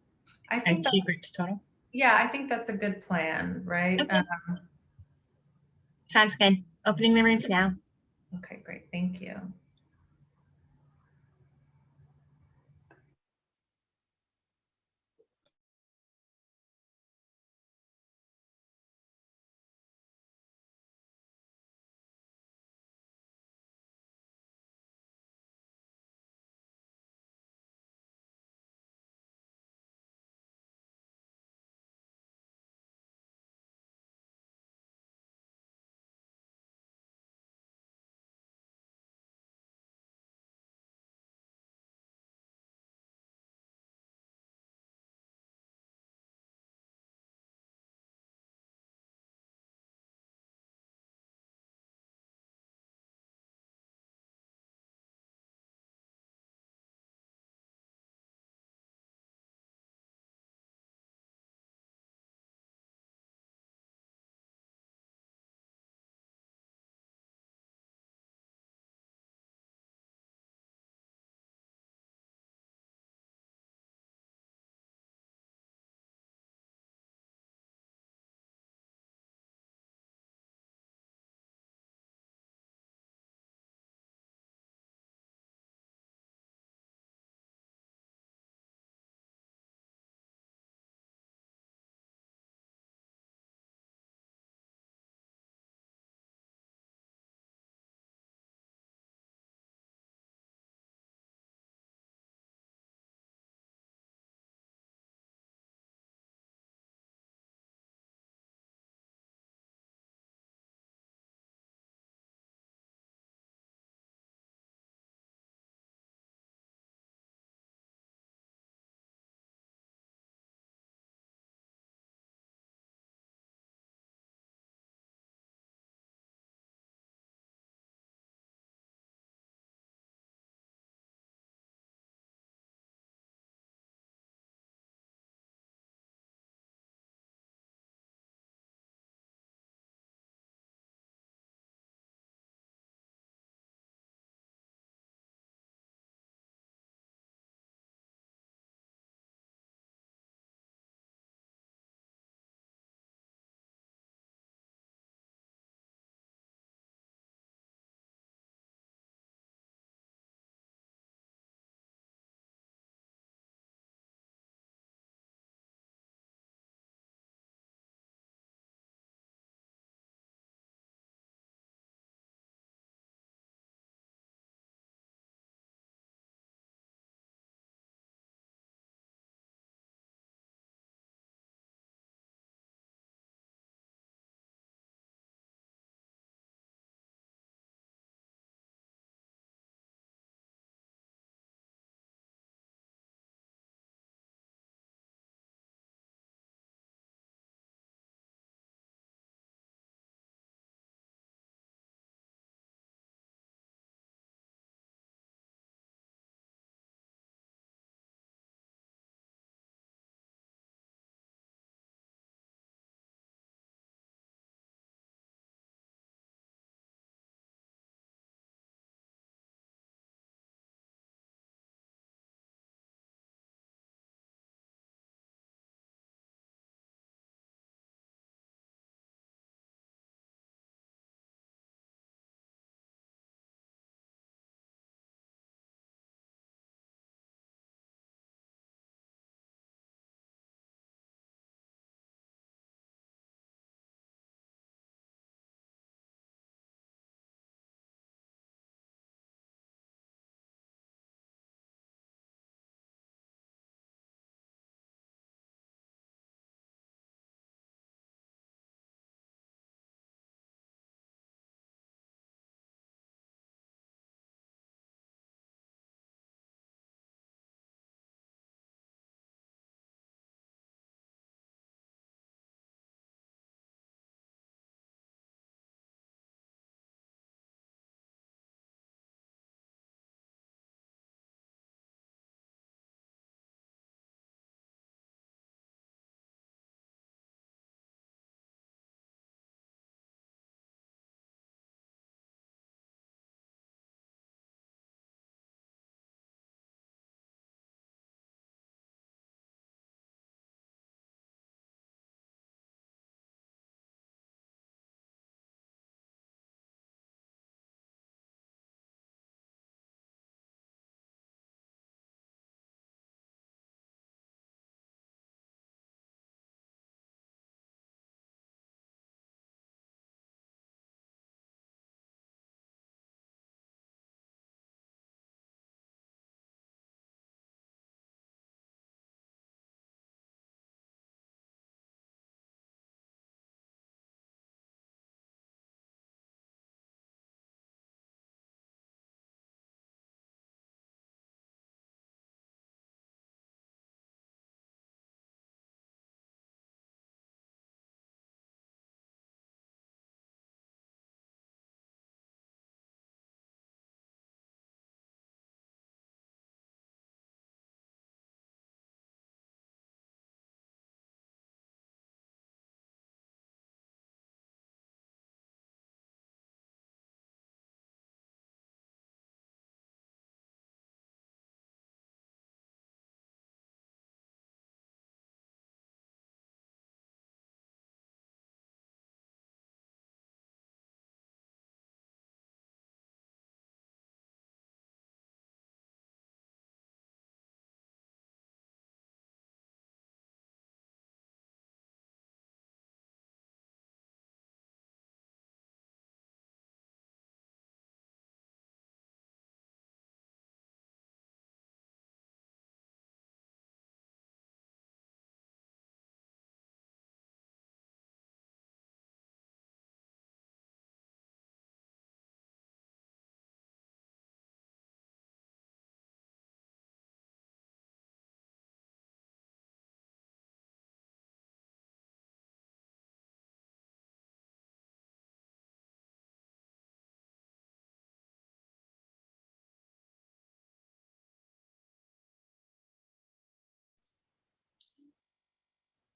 I think and 2 groups total. Yeah, I think that's a good plan, right? Okay. Sounds good. Opening the rooms now. Okay, great. Thank you.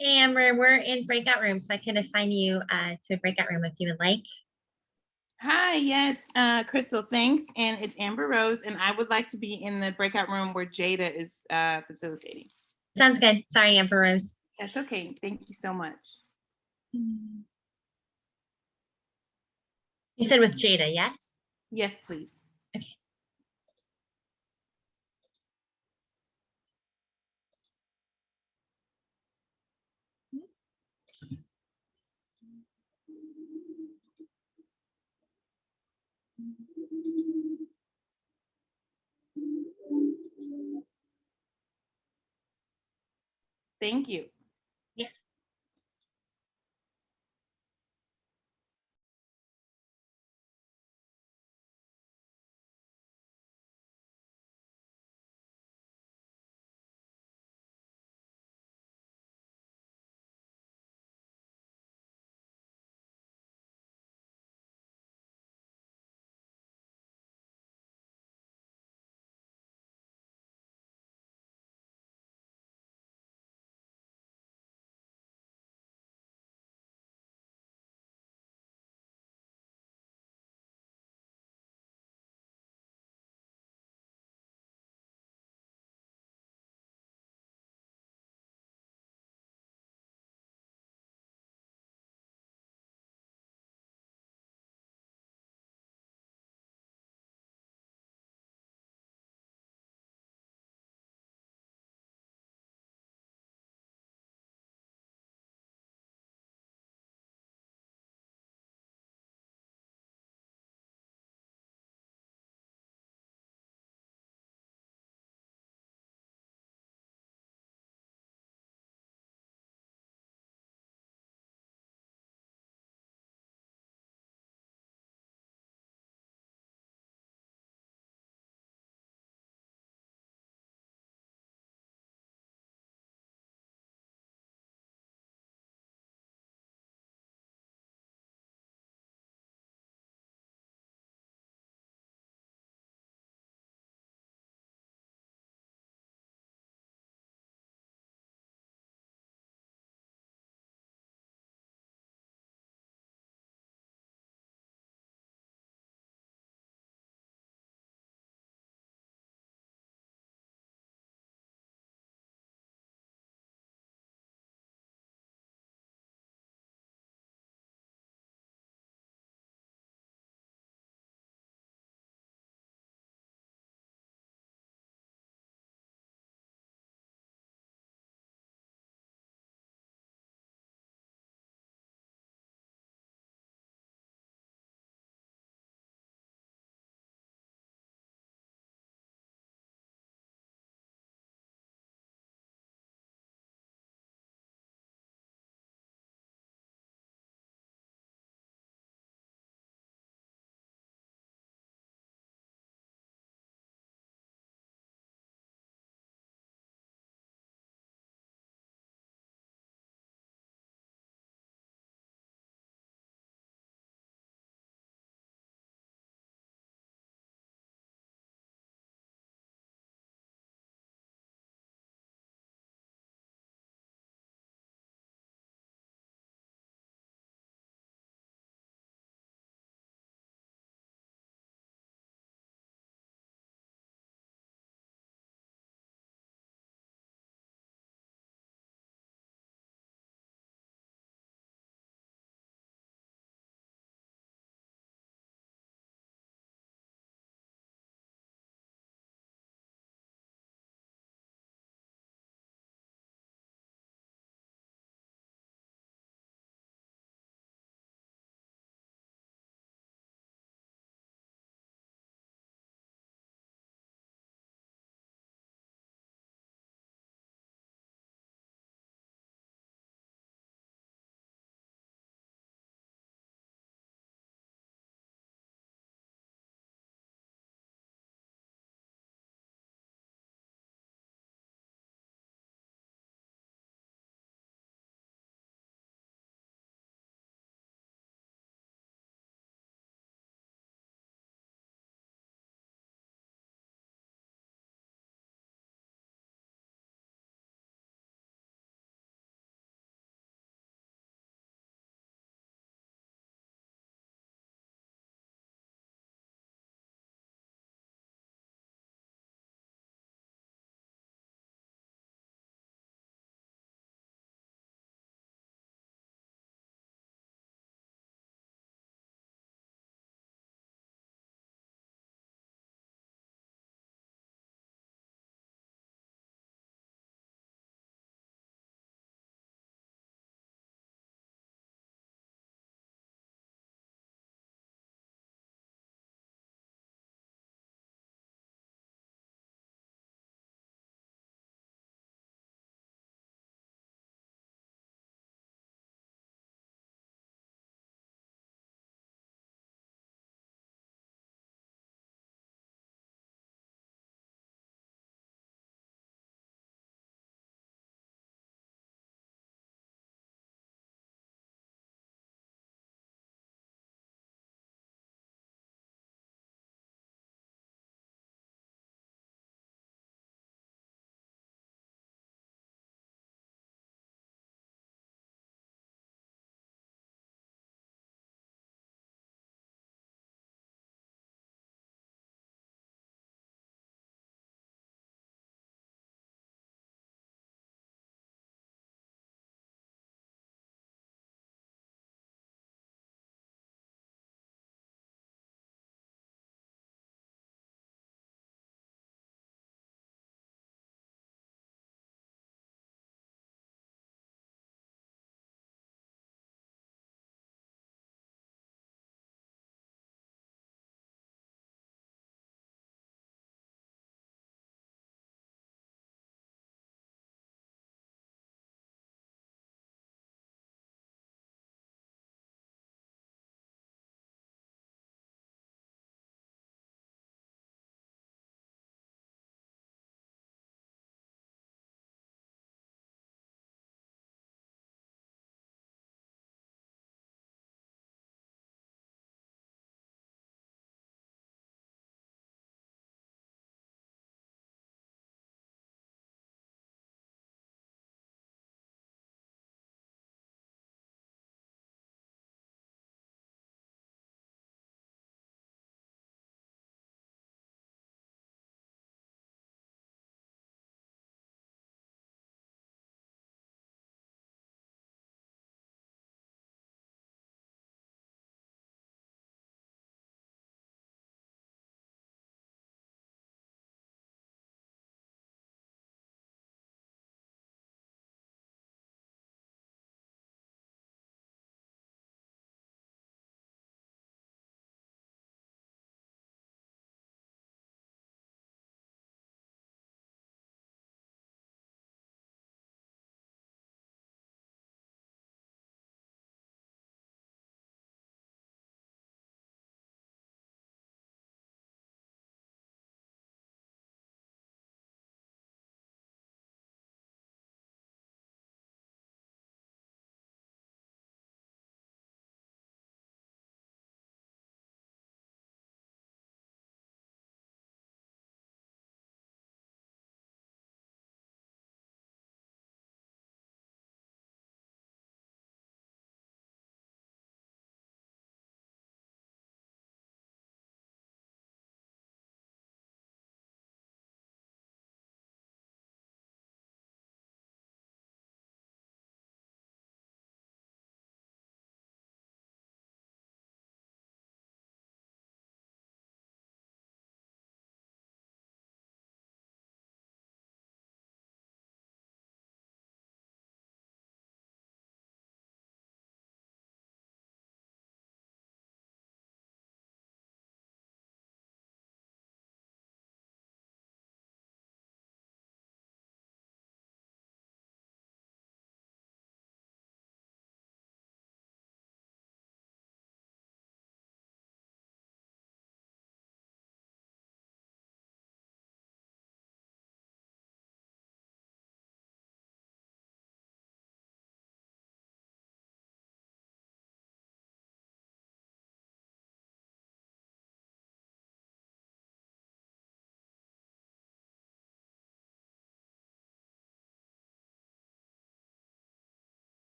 Hey, Amber, we're in breakout rooms, so I can assign you to a breakout room if you would like. Hi, yes, Crystal, thanks. And it's Amber Rose, and I would like to be in the breakout room where Jada is facilitating. Sounds good. Sorry, Amber Rose. That's okay. Thank you so much. You said with Jada, yes? Yes, please. Okay. Thank you. Yeah.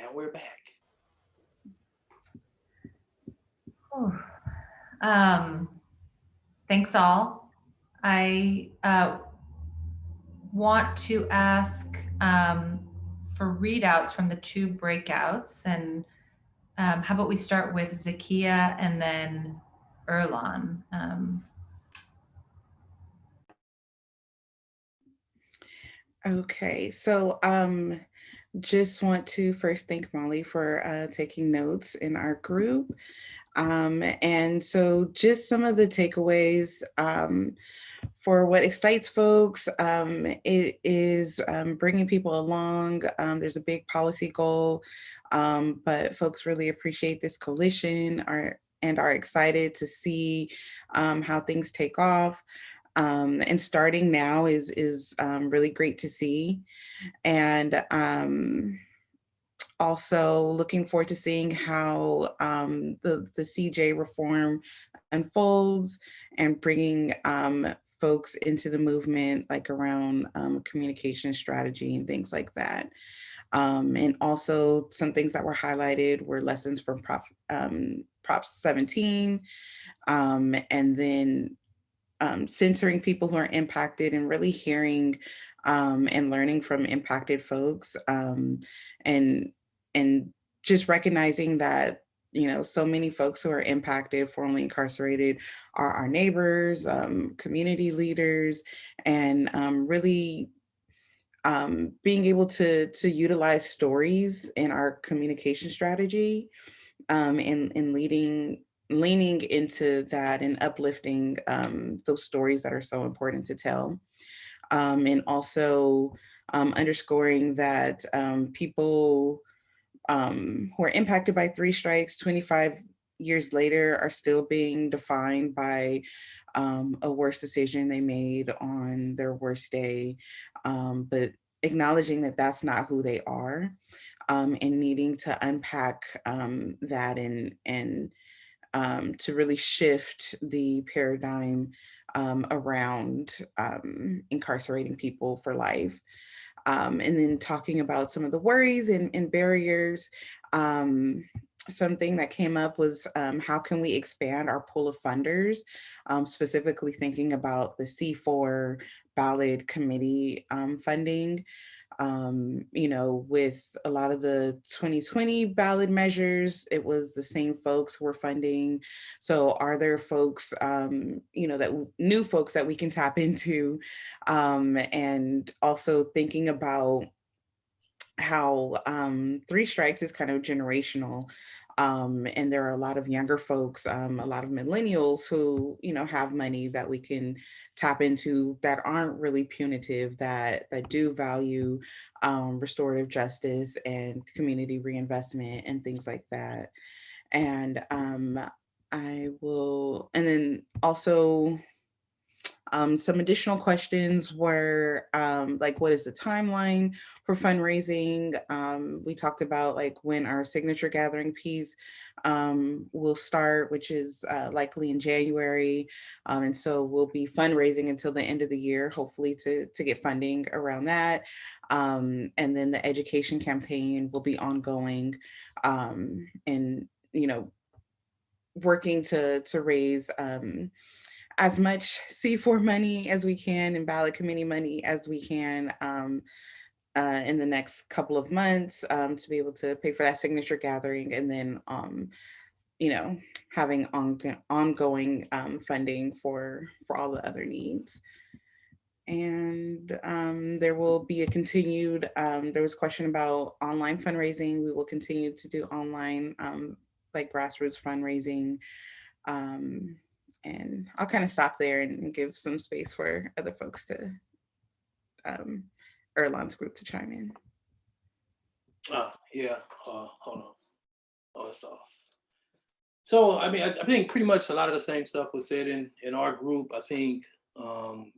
Now we're back. Thanks all. I want to ask for readouts from the 2 breakouts, and how about we start with Zakia and then Erlan. Okay, so just want to first thank Molly for taking notes in our group. And so just some of the takeaways for what excites folks, it is bringing people along. There's a big policy goal, but folks really appreciate this coalition and are excited to see how things take off. And starting now is really great to see. And also looking forward to seeing how the CJ reform unfolds and bringing folks into the movement, like around communication strategy and things like that. And also some things that were highlighted were lessons from Prop 17, and then centering people who are impacted and really hearing and learning from impacted folks, and just recognizing that, you know, so many folks who are impacted, formerly incarcerated, are our neighbors, community leaders, and really being able to utilize stories in our communication strategy, and leaning into that and uplifting those stories that are so important to tell. And also underscoring that people who are impacted by 3 strikes 25 years later are still being defined by a worse decision they made on their worst day, but acknowledging that that's not who they are, and needing to unpack that and to really shift the paradigm around incarcerating people for life. And then talking about some of the worries and barriers. Something that came up was how can we expand our pool of funders, specifically thinking about the C4 ballot committee funding. You know, with a lot of the 2020 ballot measures, it was the same folks who were funding. So are there folks, you know, that new folks that we can tap into, and also thinking about how 3 strikes is kind of generational. And there are a lot of younger folks, a lot of millennials who, you know, have money that we can tap into that aren't really punitive, that do value restorative justice and community reinvestment and things like that. And and then also some additional questions were like, what is the timeline for fundraising? We talked about like when our signature gathering piece will start, which is likely in January. And so we'll be fundraising until the end of the year, hopefully to get funding around that. And then the education campaign will be ongoing, and, you know, working to raise as much C4 money as we can and ballot committee money as we can in the next couple of months, to be able to pay for that signature gathering, and then you know, having ongoing funding for all the other needs. And there will be a continued, there was a question about online fundraising. We will continue to do online, like grassroots fundraising. And I'll kind of stop there and give some space for other folks to, Erlan's group to chime in. Yeah, hold on. Oh, it's off. So, I mean, I think pretty much a lot of the same stuff was said in our group. I think,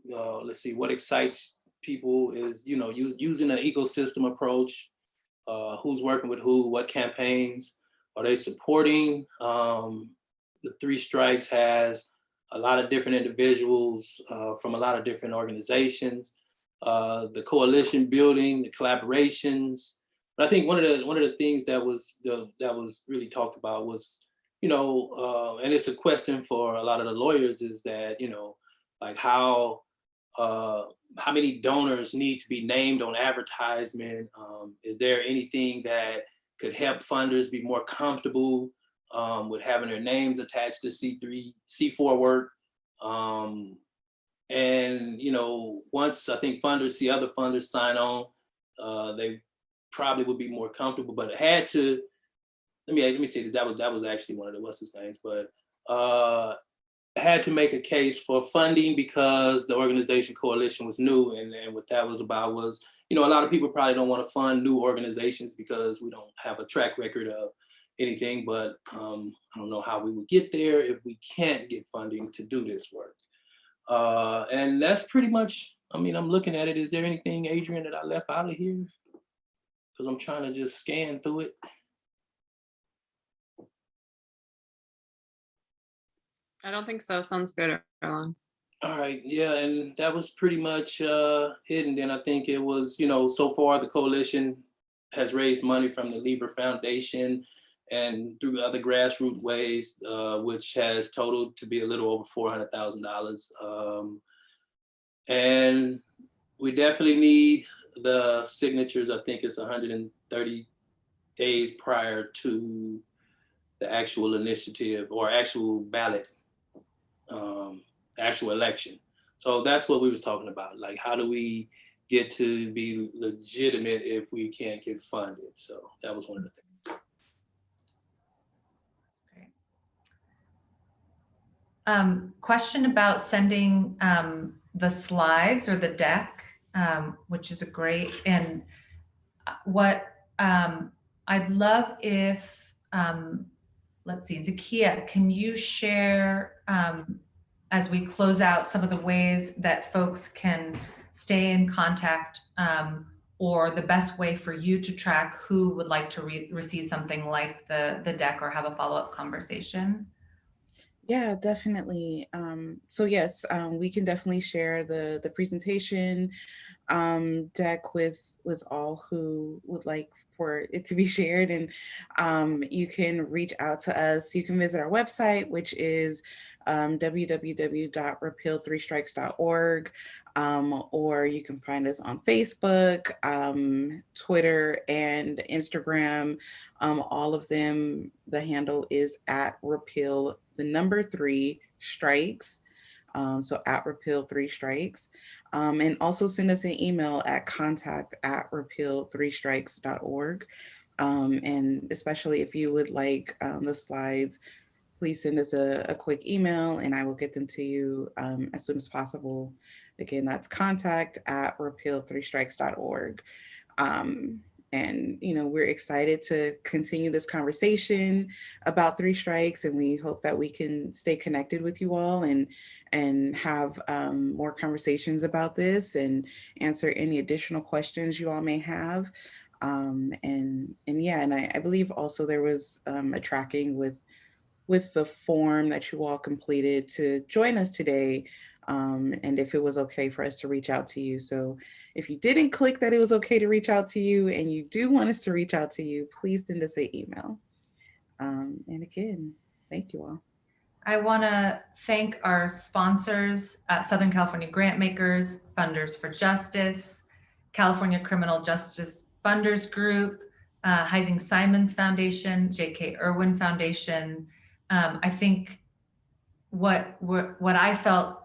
let's see, what excites people is, you know, using an ecosystem approach. Who's working with who, what campaigns are they supporting? The 3 Strikes has a lot of different individuals from a lot of different organizations. The coalition building, the collaborations, But I think one of the things that was really talked about was, and it's a question for a lot of the lawyers, is that, like how many donors need to be named on advertisement? Is there anything that could help funders be more comfortable with having their names attached to C3, C4 work? And once I think funders see other funders sign on, they probably would be more comfortable. But it had to. Let me say this. That was actually one of the what's his names, but had to make a case for funding because the organization coalition was new, and what that was about was, a lot of people probably don't want to fund new organizations because we don't have a track record of anything. But I don't know how we would get there if we can't get funding to do this work. And that's pretty much, I'm looking at it. Is there anything, Adrian, that I left out of here? Because I'm trying to just scan through it. I don't think so. Sounds good, Erlan. All right, yeah, and that was pretty much it. And then I think it was, so far the coalition has raised money from the Libra Foundation and through other grassroots ways, which has totaled to be a little over $400,000. And we definitely need the signatures. I think it's 130 days prior to the actual initiative or actual ballot, actual election. So that's what we was talking about. Like, how do we get to be legitimate if we can't get funded? So that was one of the things. Question about sending the slides or the deck, which is a great, and what I'd love if, let's see, Zakia, can you share as we close out some of the ways that folks can stay in contact, or the best way for you to track who would like to receive something like the deck or have a follow-up conversation? Yeah, definitely. So yes, we can definitely share the presentation deck with all who would like for it to be shared. And you can reach out to us. You can visit our website, which is www.repeal3strikes.org, or you can find us on Facebook, Twitter, and Instagram. All of them, the handle is at Repeal, the number 3 strikes. So at Repeal 3 strikes. And also send us an email at contact@repeal3strikes.org. And especially if you would like the slides, please send us a quick email and I will get them to you as soon as possible. Again, that's contact@repeal3strikes.org. And we're excited to continue this conversation about 3 strikes, and we hope that we can stay connected with you all and have more conversations about this and answer any additional questions you all may have. And I believe also there was a tracking with the form that you all completed to join us today, and if it was okay for us to reach out to you. So if you didn't click that it was okay to reach out to you and you do want us to reach out to you, please send us an email. And again, thank you all. I want to thank our sponsors, Southern California Grantmakers, Funders for Justice, California Criminal Justice Funders Group, Heising Simons Foundation, J.K. Irwin Foundation. I think what I felt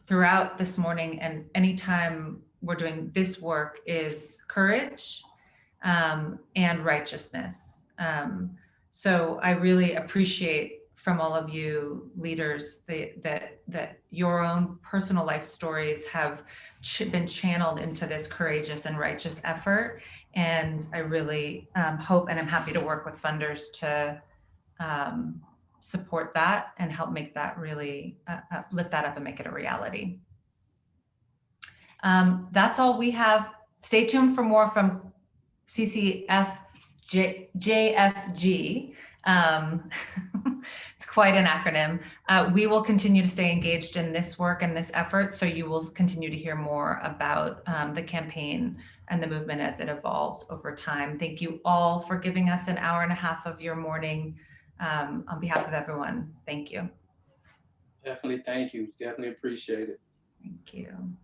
throughout this morning and anytime we're doing this work is courage and righteousness. So I really appreciate from all of you leaders that your own personal life stories have been channeled into this courageous and righteous effort. And I really hope, and I'm happy to work with funders to support that and help make that really lift that up and make it a reality. That's all we have. Stay tuned for more from CCJFG. It's quite an acronym. We will continue to stay engaged in this work and this effort, so you will continue to hear more about the campaign and the movement as it evolves over time. Thank you all for giving us an hour and a half of your morning. On behalf of everyone, thank you. Definitely, thank you. Definitely appreciate it. Thank you.